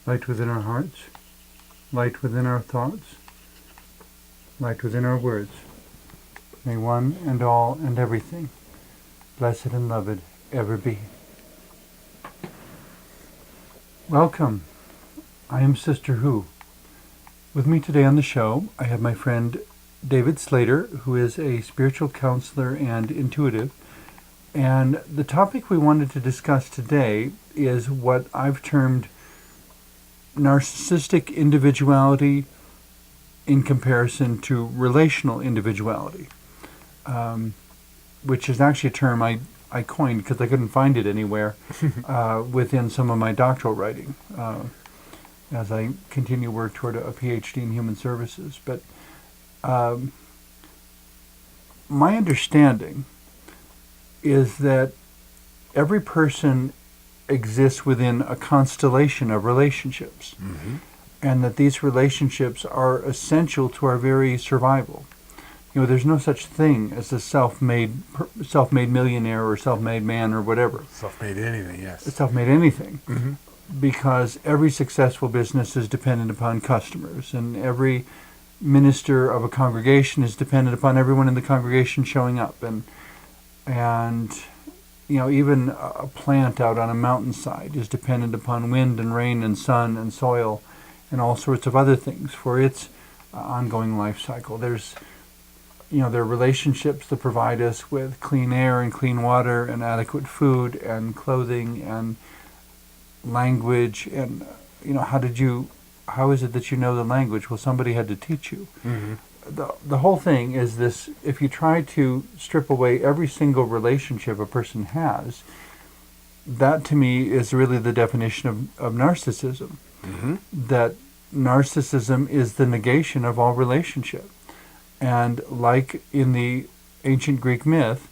light within our hearts, light within our thoughts, light within our words. May one and all and everything, blessed and loved, ever be. Welcome. I am Sister Who. With me today on the show, I have my friend David Slater, who is a spiritual counselor and intuitive. And the topic we wanted to discuss today is what I've termed narcissistic individuality in comparison to relational individuality, which is actually a term I coined because I couldn't find it anywhere within some of my doctoral writing as I continue work toward a PhD in human services. But my understanding is that every person exists within a constellation of relationships, and that these relationships are essential to our very survival. You know, there's no such thing as a self-made millionaire or self-made man or whatever. Self-made anything, yes. Self-made anything, because every successful business is dependent upon customers, and every minister of a congregation is dependent upon everyone in the congregation showing up, and you know, even a plant out on a mountainside is dependent upon wind and rain and sun and soil and all sorts of other things for its ongoing life cycle. There's, you know, there are relationships that provide us with clean air and clean water and adequate food and clothing and language. And, you know, how is it that you know the language? Well, somebody had to teach you. The whole thing is this: if you try to strip away every single relationship a person has, that to me is really the definition of narcissism. That narcissism is the negation of all relationship. And like in the ancient Greek myth,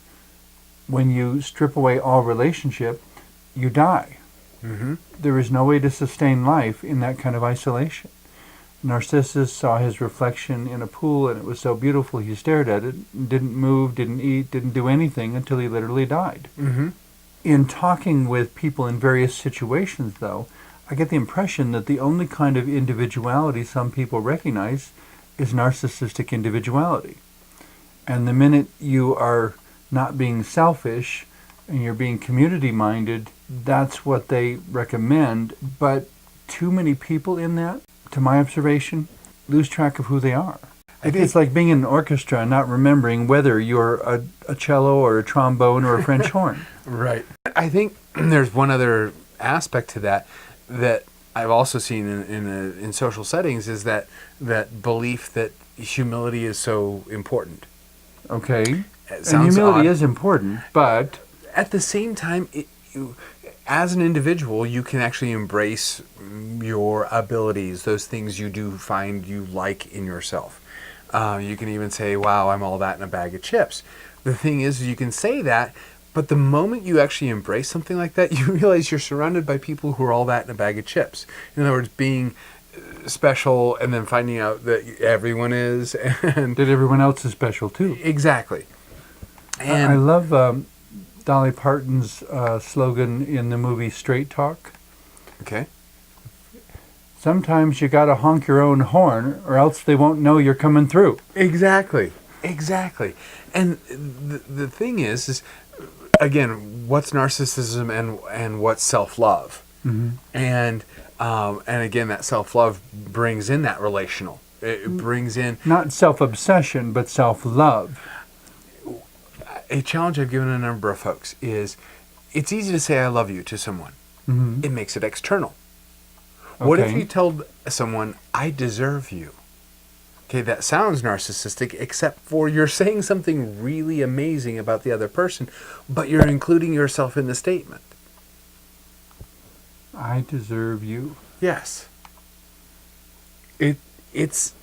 when you strip away all relationship, you die. There is no way to sustain life in that kind of isolation. Narcissus saw his reflection in a pool, and it was so beautiful he stared at it, didn't move, didn't eat, didn't do anything until he literally died. In talking with people in various situations, though, I get the impression that the only kind of individuality some people recognize is narcissistic individuality. And the minute you are not being selfish and you're being community-minded, that's what they recommend. But too many people in that, to my observation, lose track of who they are. It's like being in an orchestra and not remembering whether you're a cello or a trombone or a French horn. Right. I think there's one other aspect to that I've also seen in social settings is that belief that humility is so important. Okay. And humility is important, but at the same time, as an individual, you can actually embrace your abilities, those things you do find you like in yourself. You can even say, wow, I'm all that in a bag of chips. The thing is, you can say that, but the moment you actually embrace something like that, you realize you're surrounded by people who are all that in a bag of chips. In other words, being special and then finding out that everyone is. And that everyone else is special too. Exactly. And I love Dolly Parton's slogan in the movie Straight Talk. Okay. Sometimes you gotta honk your own horn or else they won't know you're coming through. Exactly. And the thing is again, what's narcissism and what's self-love? And again, that self-love brings in that relational. It brings in not self-obsession, but self-love. A challenge I've given a number of folks is it's easy to say I love you to someone. It makes it external. What if you told someone, I deserve you? Okay, that sounds narcissistic, except for you're saying something really amazing about the other person, but you're including yourself in the statement. I deserve you. Yes. It's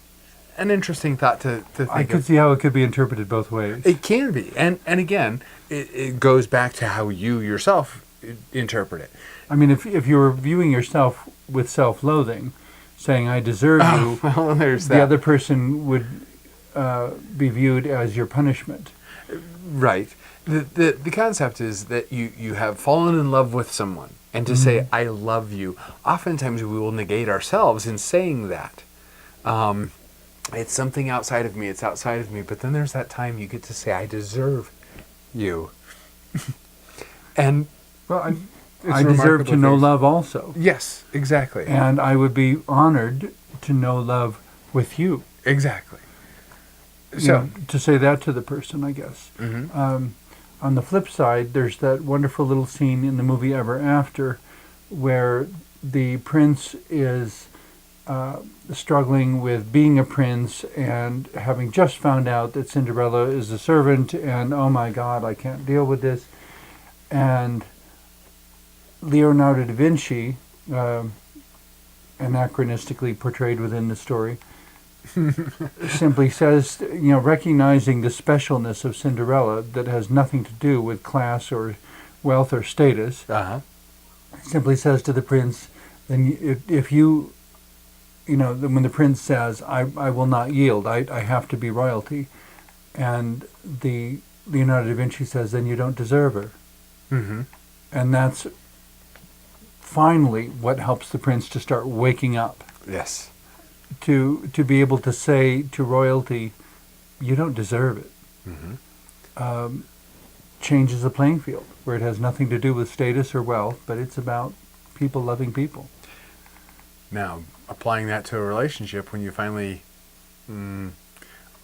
an interesting thought to think I could see how it could be interpreted both ways. It can be. And again, it goes back to how you yourself interpret it. I mean, if you were viewing yourself with self-loathing, saying, I deserve you, well, there's that. The other person would be viewed as your punishment. Right. The concept is that you have fallen in love with someone, and to say, I love you. Oftentimes we will negate ourselves in saying that. It's something outside of me, it's outside of me. But then there's that time you get to say, I deserve you. And Well, it's I a deserve remarkable to know thing. love also. Yes, exactly. And I would be honored to know love with you. Exactly. You know, to say that to the person, I guess. On the flip side, there's that wonderful little scene in the movie Ever After where the prince is struggling with being a prince and having just found out that Cinderella is a servant, and oh my God, I can't deal with this. And Leonardo da Vinci, anachronistically portrayed within the story, simply says, you know, recognizing the specialness of Cinderella that has nothing to do with class or wealth or status, simply says to the prince, then if you know, when the prince says, I will not yield, I have to be royalty, and the Leonardo da Vinci says, then you don't deserve her. And that's finally what helps the prince to start waking up. Yes. To be able to say to royalty, you don't deserve it. Changes the playing field, where it has nothing to do with status or wealth, but it's about people loving people. Now, applying that to a relationship, when you finally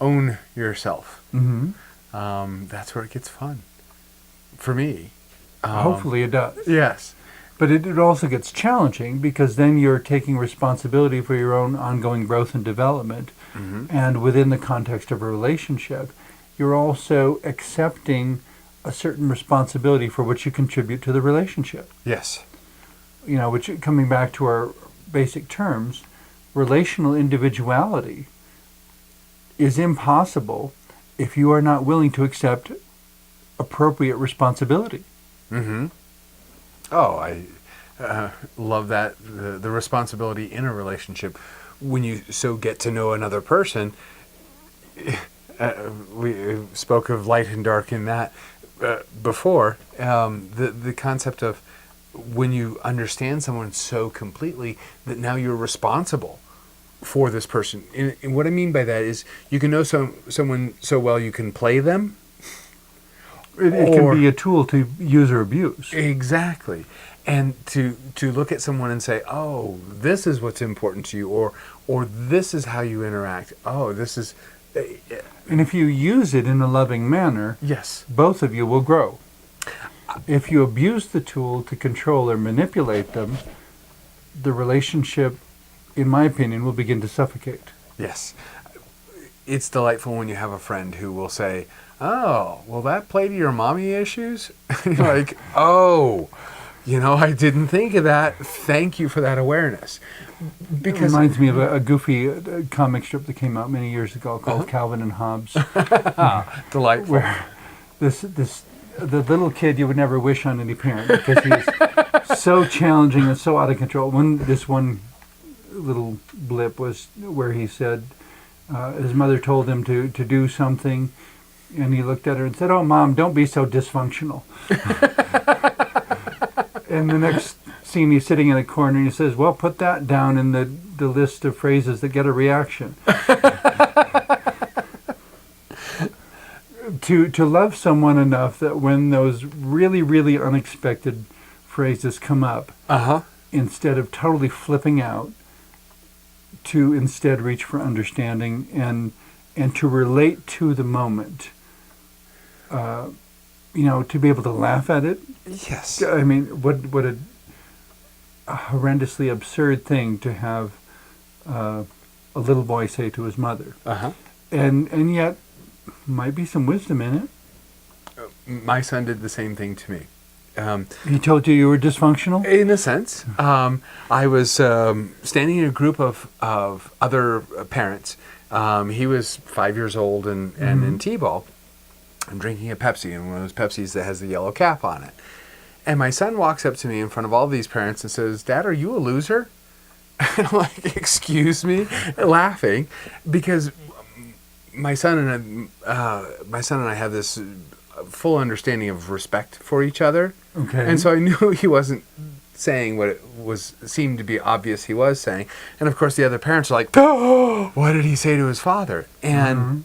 own yourself, that's where it gets fun. For me. Hopefully it does. Yes. But it also gets challenging, because then you're taking responsibility for your own ongoing growth and development. And within the context of a relationship, you're also accepting a certain responsibility for what you contribute to the relationship. Yes. You know, which, coming back to our basic terms, relational individuality is impossible if you are not willing to accept appropriate responsibility. Oh, I love that, the responsibility in a relationship. When you so get to know another person, we spoke of light and dark in that before. The concept of when you understand someone so completely that now you're responsible for this person. And what I mean by that is you can know someone so well you can play them. It can be a tool to use or abuse. Exactly. And to look at someone and say, oh, this is what's important to you, or this is how you interact. Oh, this is... And if you use it in a loving manner, yes, both of you will grow. If you abuse the tool to control or manipulate them, the relationship, in my opinion, will begin to suffocate. Yes. It's delightful when you have a friend who will say, oh, will that play to your mommy issues? You're like, oh, I didn't think of that. Thank you for that awareness. Because it reminds me of a goofy comic strip that came out many years ago called Calvin and Hobbes. Delightful. Where the little kid you would never wish on any parent, because he's so challenging and so out of control. This one little blip was where he said his mother told him to do something, and he looked at her and said, "Oh, Mom, don't be so dysfunctional." And the next scene, he's sitting in a corner and he says, "Well, put that down in the list of phrases that get a reaction." To love someone enough that when those really, really unexpected phrases come up, instead of totally flipping out, to instead reach for understanding and to relate to the moment. To be able to laugh at it. Yes. I mean, what a horrendously absurd thing to have a little boy say to his mother. And yet, might be some wisdom in it. My son did the same thing to me. He told you were dysfunctional? In a sense. I was standing in a group of other parents. He was 5 years old and in T-ball. I'm drinking a Pepsi, and one of those Pepsis that has the yellow cap on it. And my son walks up to me in front of all these parents and says, "Dad, are you a loser?" And I'm like, "Excuse me?" Laughing, because my son and I have this full understanding of respect for each other. Okay. And so I knew he wasn't saying what it seemed to be obvious he was saying. And of course the other parents are like, oh, what did he say to his father? And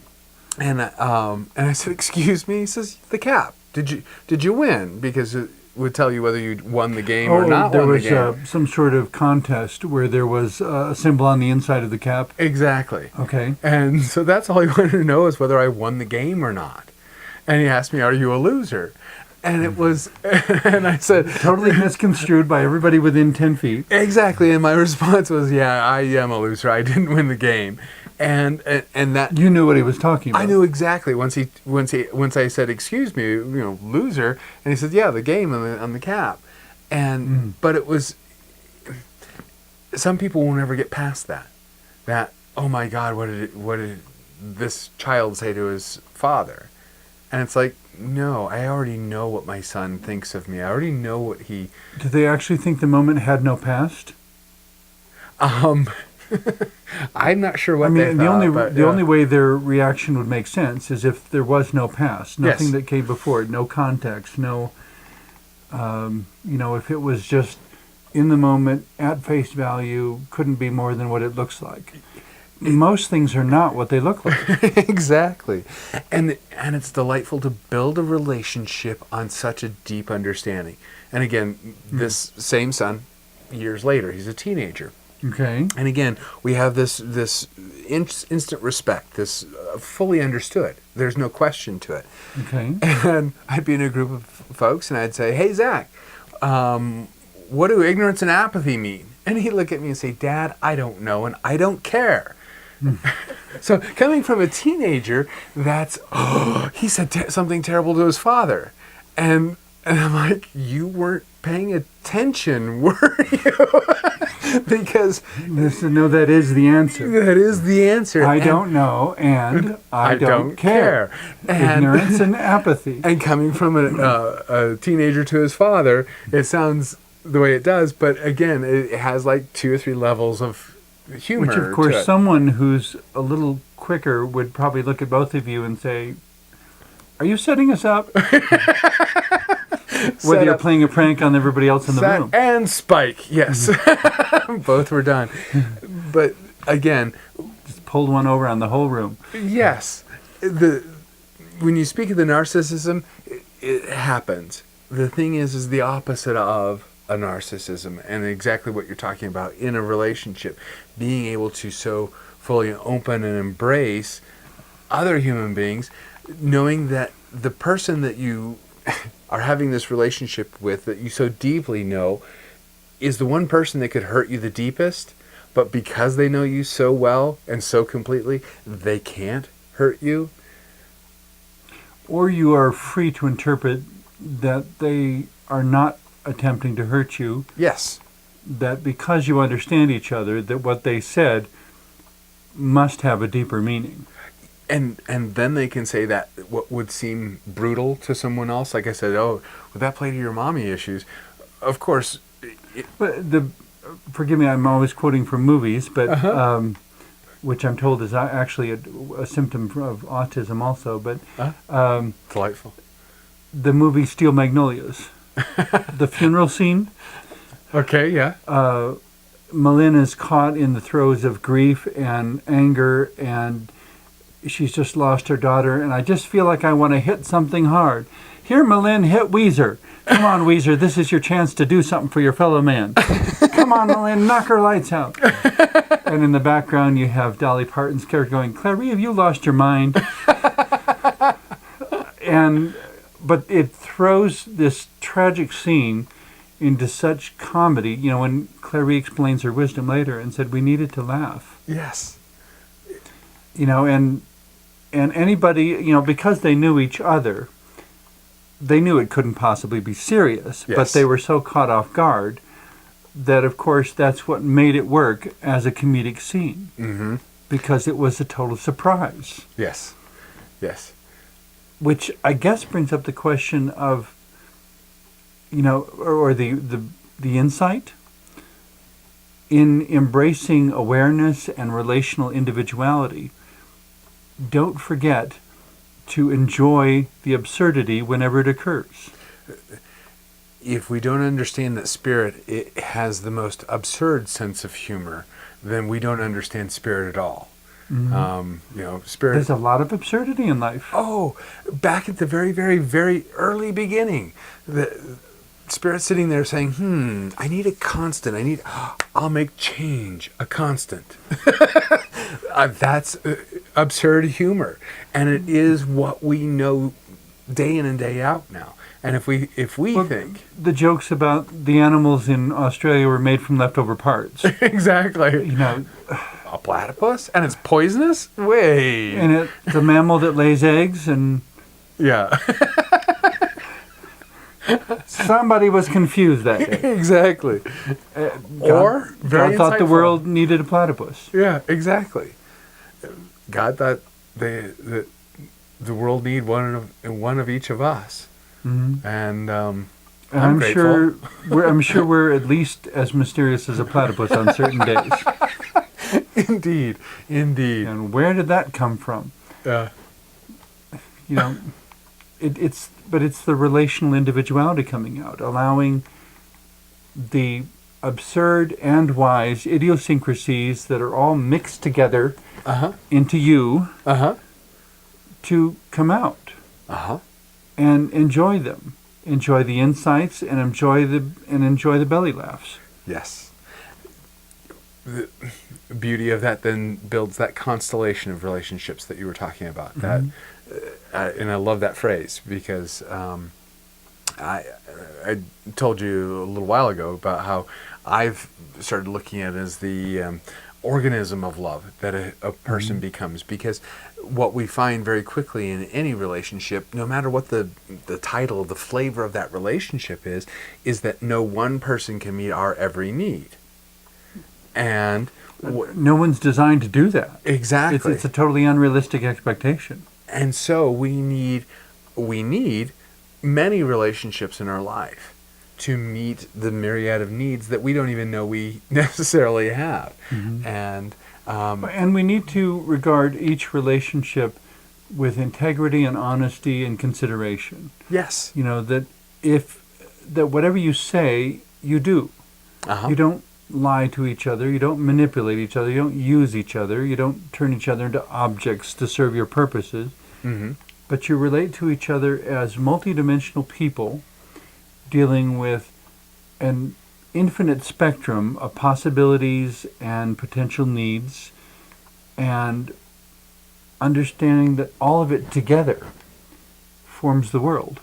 and I said, excuse me? He says, the cap. Did you win? Because it would tell you whether you won the game or not won the game. There was some sort of contest where there was a symbol on the inside of the cap. Exactly. Okay. And so that's all he wanted to know, is whether I won the game or not. And he asked me, are you a loser? And it was, and I said... Totally misconstrued by everybody within 10 feet. Exactly. And my response was, yeah, I am a loser. I didn't win the game. And that... You knew what he was talking about. I knew exactly. Once I said, excuse me, loser, and he said, yeah, the game on the cap. And, but it was... Some people will never get past that. That, oh my God, what did this child say to his father? And it's like, no, I already know what my son thinks of me. I already know what he... Did they actually think the moment had no past? I'm not sure what they thought. The only way their reaction would make sense is if there was no past, nothing that came before it, no context, no... if it was just in the moment, at face value, couldn't be more than what it looks like. Most things are not what they look like. Exactly. And it's delightful to build a relationship on such a deep understanding. And again, this same son, years later, he's a teenager. Okay. And again, we have this instant respect, this fully understood. There's no question to it. Okay. And I'd be in a group of folks and I'd say, hey, Zach, what do ignorance and apathy mean? And he'd look at me and say, Dad, I don't know and I don't care. So coming from a teenager, that's, he said something terrible to his father. And I'm like, you weren't paying attention, were you? Because... No, that is the answer. That is the answer. I don't know, and I don't care. Ignorance and apathy. And coming from a teenager to his father, it sounds the way it does, but again, it has like 2 or 3 levels of humor. Which, of course, someone who's a little quicker would probably look at both of you and say, are you setting us up? Whether you're playing a prank on everybody else in the room. And Spike, yes. Both were done. But again... Just pulled one over on the whole room. Yes. When you speak of the narcissism, it happens. The thing is the opposite of a narcissism, and exactly what you're talking about in a relationship. Being able to so fully open and embrace other human beings, knowing that the person that you are having this relationship with, that you so deeply know, is the one person that could hurt you the deepest, but because they know you so well and so completely, they can't hurt you. Or you are free to interpret that they are not attempting to hurt you. Yes. That because you understand each other, that what they said must have a deeper meaning. And then they can say that what would seem brutal to someone else, like I said, oh, would that play to your mommy issues? Of course. But forgive me, I'm always quoting from movies, but which I'm told is actually a symptom of autism also. But delightful. The movie Steel Magnolias, the funeral scene. Okay, yeah. Malin is caught in the throes of grief and anger, and she's just lost her daughter, and I just feel like I want to hit something hard. Here, Malin, hit Weezer. Come on, Weezer, this is your chance to do something for your fellow man. Come on, Malin, knock her lights out. And in the background, you have Dolly Parton's character going, Clary, have you lost your mind? But it throws this tragic scene into such comedy. You know, when Clary explains her wisdom later and said we needed to laugh. Yes. You know, and anybody, you know, because they knew each other, they knew it couldn't possibly be serious. Yes. But they were so caught off guard that, of course, that's what made it work as a comedic scene. Mm-hmm. Because it was a total surprise. Yes. Yes. Which I guess brings up the question of, you know, or the insight in embracing awareness and relational individuality. Don't forget to enjoy the absurdity whenever it occurs. if we don't understand that spirit it has the most absurd sense of humor, then we don't understand spirit at all. Spirit. There's a lot of absurdity in life. Oh, back at the very, very, very early beginning, the spirit sitting there saying, I need a constant. I'll make change a constant. That's absurd humor. And it is what we know day in and day out now. And if we think... The jokes about the animals in Australia were made from leftover parts. Exactly. A platypus? And it's poisonous? Way. And it's a mammal that lays eggs and... Yeah. Somebody was confused that day. Exactly. God thought the world needed a platypus. Yeah, exactly. God thought the world need one of each of us. Mm-hmm. And I'm grateful. I'm sure we're at least as mysterious as a platypus on certain days. Indeed. And where did that come from? It's the relational individuality coming out, allowing the absurd and wise idiosyncrasies that are all mixed together into you to come out and enjoy them. Enjoy the insights and enjoy the belly laughs. Yes. The beauty of that then builds that constellation of relationships that you were talking about. Mm-hmm. And I love that phrase because I told you a little while ago about how I've started looking at it as the organism of love that a person becomes. Because what we find very quickly in any relationship, no matter what the title, the flavor of that relationship is that no one person can meet our every need. And no one's designed to do that. Exactly. It's a totally unrealistic expectation. And so we need many relationships in our life to meet the myriad of needs that we don't even know we necessarily have. Mm-hmm. And we need to regard each relationship with integrity and honesty and consideration. Yes. That whatever you say, you do. You don't lie to each other, you don't manipulate each other, you don't use each other, you don't turn each other into objects to serve your purposes, but you relate to each other as multidimensional people dealing with an infinite spectrum of possibilities and potential needs, and understanding that all of it together forms the world.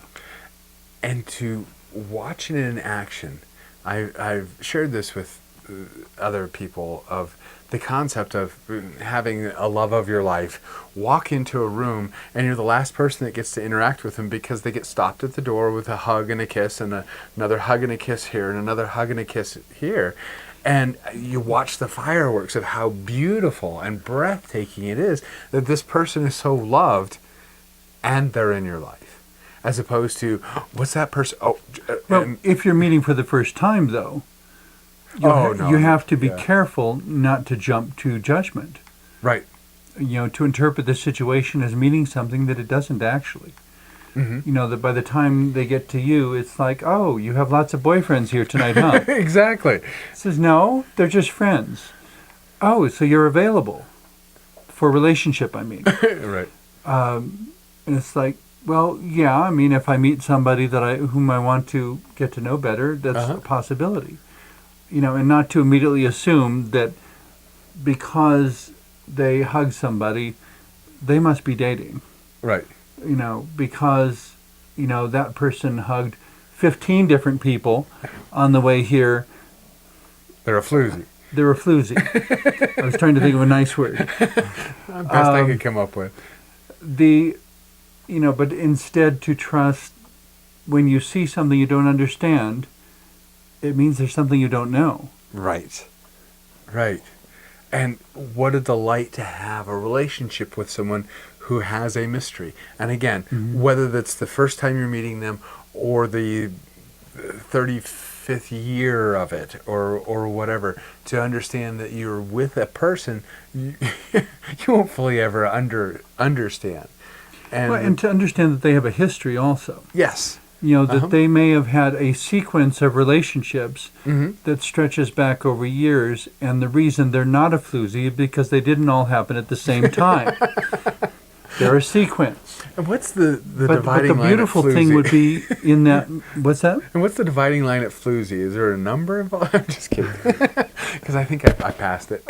And to watch it in action, I've shared this with other people, of the concept of having a love of your life walk into a room and you're the last person that gets to interact with them because they get stopped at the door with a hug and a kiss and another hug and a kiss here and another hug and a kiss here. And you watch the fireworks of how beautiful and breathtaking it is that this person is so loved and they're in your life. As opposed to, what's that person? If you're meeting for the first time, though, you have to be careful not to jump to judgment. Right. To interpret the situation as meaning something that it doesn't actually. Mm-hmm. That by the time they get to you, it's like, oh, you have lots of boyfriends here tonight, huh? Exactly. It says, no, they're just friends. Oh, so you're available for a relationship, I mean. Right. And it's like, well, yeah, I mean, if I meet somebody whom I want to get to know better, that's a possibility. And not to immediately assume that because they hug somebody, they must be dating. Right. Because, that person hugged 15 different people on the way here. They're a floozy. I was trying to think of a nice word. Best I could come up with. But instead to trust when you see something you don't understand, it means there's something you don't know. Right. And what a delight to have a relationship with someone who has a mystery. And again, whether that's the first time you're meeting them or the 35th year of it or whatever, to understand that you're with a person you won't fully ever understand. And to understand that they have a history also. Yes. that they may have had a sequence of relationships Mm-hmm. that stretches back over years, and the reason they're not a floozy is because they didn't all happen at the same time. They're a sequence. And what's the But dividing the line beautiful at thing floozy? would be in that. What's that? And what's the dividing line at floozy? Is there a number involved? I'm just kidding. Because I think I passed it.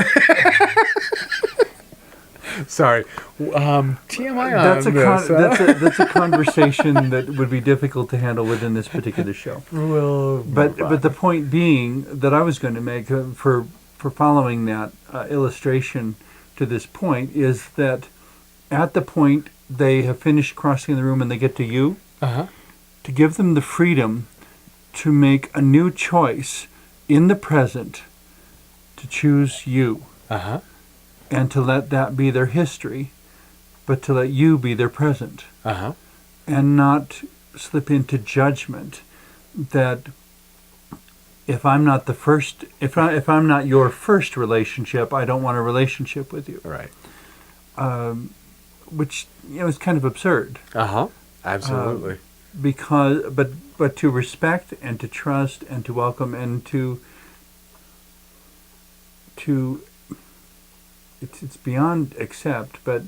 Sorry. TMI on That's a this. that's a conversation that would be difficult to handle within this particular show. But the point being that I was going to make for following that illustration to this point is that at the point they have finished crossing the room and they get to you, Uh-huh. to give them the freedom to make a new choice in the present to choose you. Uh-huh. And to let that be their history, but to let you be their present. Uh-huh. And not slip into judgment that if I'm not the first, if I'm not your first relationship, I don't want a relationship with you. Right. Which is kind of absurd. Uh-huh. Absolutely. Because, but to respect and to trust and to welcome and to it's beyond accept, but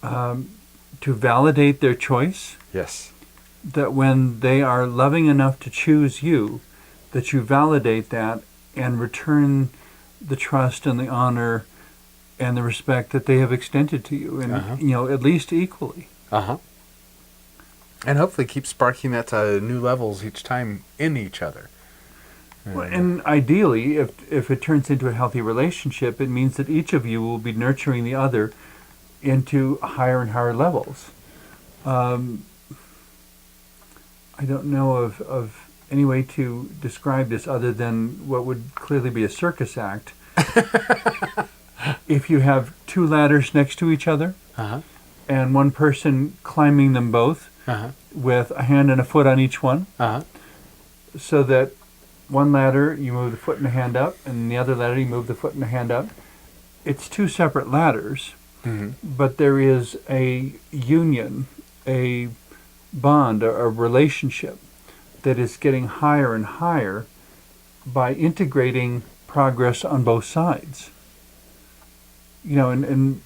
to validate their choice. Yes. That when they are loving enough to choose you, that you validate that and return the trust and the honor and the respect that they have extended to you, and at least equally. Uh-huh. And hopefully keep sparking that to new levels each time in each other. Well, and ideally, if it turns into a healthy relationship, it means that each of you will be nurturing the other into higher and higher levels. I don't know of any way to describe this other than what would clearly be a circus act. If you have two ladders next to each other, and one person climbing them both with a hand and a foot on each one, so that one ladder, you move the foot and the hand up, and the other ladder, you move the foot and the hand up. It's two separate ladders, but there is a union, a bond, a relationship that is getting higher and higher by integrating progress on both sides. And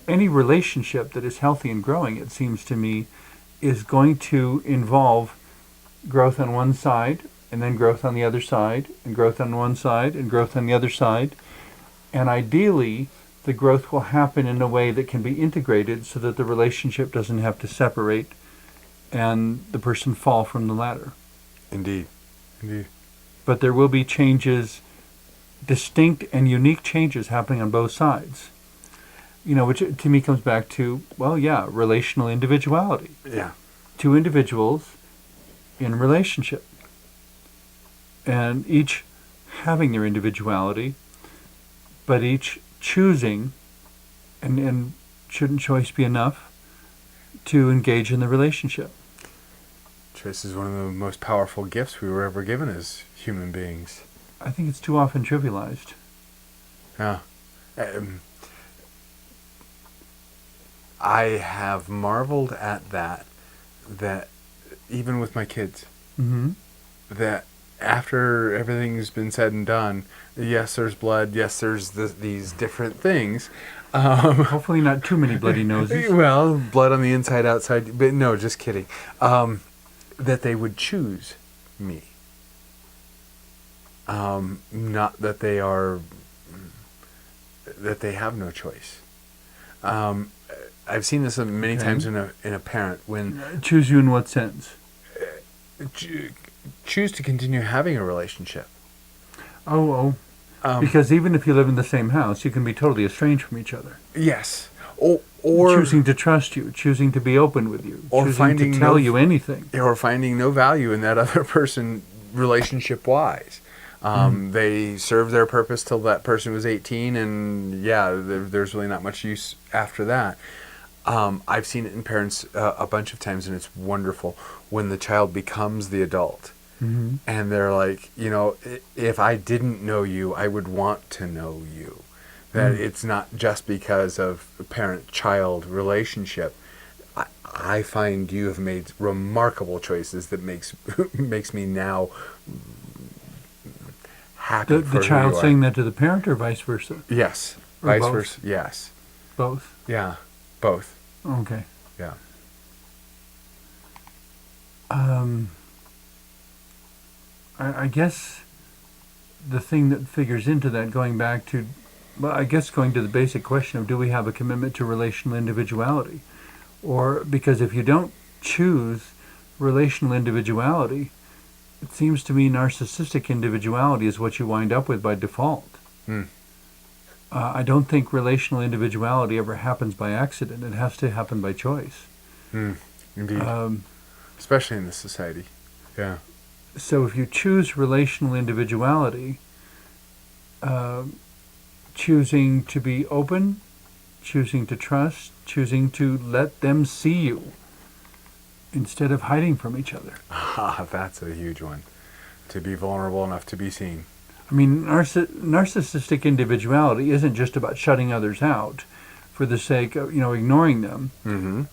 any relationship that is healthy and growing, it seems to me, is going to involve growth on one side, and then growth on the other side, and growth on one side, and growth on the other side. And ideally, the growth will happen in a way that can be integrated so that the relationship doesn't have to separate and the person fall from the ladder. Indeed. Indeed. But there will be changes, distinct and unique changes happening on both sides. Which to me comes back to, relational individuality. Yeah. Two individuals in a relationship. And each having their individuality, but each choosing, and shouldn't choice be enough, to engage in the relationship? Choice is one of the most powerful gifts we were ever given as human beings. I think it's too often trivialized. Yeah. I have marveled at that even with my kids, that after everything's been said and done, yes, there's blood, yes, there's these different things. Hopefully not too many bloody noses. Well, blood on the inside, outside, but no, just kidding. That they would choose me. Not that they have no choice. I've seen this many times in a parent when Choose you in what sense? Choose to continue having a relationship. Because even if you live in the same house, you can be totally estranged from each other. Yes, or choosing to trust you, choosing to be open with you, or choosing finding to tell you anything, or finding no value in that other person relationship-wise. They served their purpose till that person was 18, and there's really not much use after that. I've seen it in parents a bunch of times, and it's wonderful when the child becomes the adult. And they're like, if I didn't know you, I would want to know you. That it's not just because of a parent-child relationship. I find you have made remarkable choices that makes me now happy for The who child you are. saying that to the parent, or vice versa? Yes. Or Vice both? versa. Yes. Both. Yeah. Both. Okay. Yeah. I guess the thing that figures into that, going back to, well, I guess going to the basic question of, do we have a commitment to relational individuality? Or, because if you don't choose relational individuality, it seems to me narcissistic individuality is what you wind up with by default. Hmm. I don't think relational individuality ever happens by accident. It has to happen by choice. Indeed. Especially in this society. Yeah. So if you choose relational individuality, choosing to be open, choosing to trust, choosing to let them see you instead of hiding from each other. Ah, that's a huge one. To be vulnerable enough to be seen. I mean, narcissistic individuality isn't just about shutting others out for the sake of, ignoring them. Mm-hmm.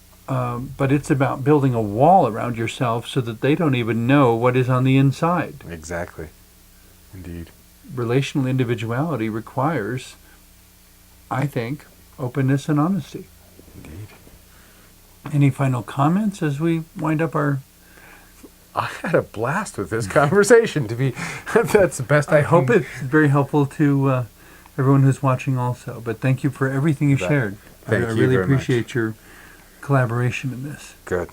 But it's about building a wall around yourself so that they don't even know what is on the inside. Exactly. Indeed. Relational individuality requires, I think, openness and honesty. Indeed. Any final comments as we wind up our... I had a blast with this conversation. That's the best I I hope can- it's very helpful to everyone who's watching also. But thank you for everything you Bet. shared. Thank I you really very much. appreciate your collaboration in this. Good.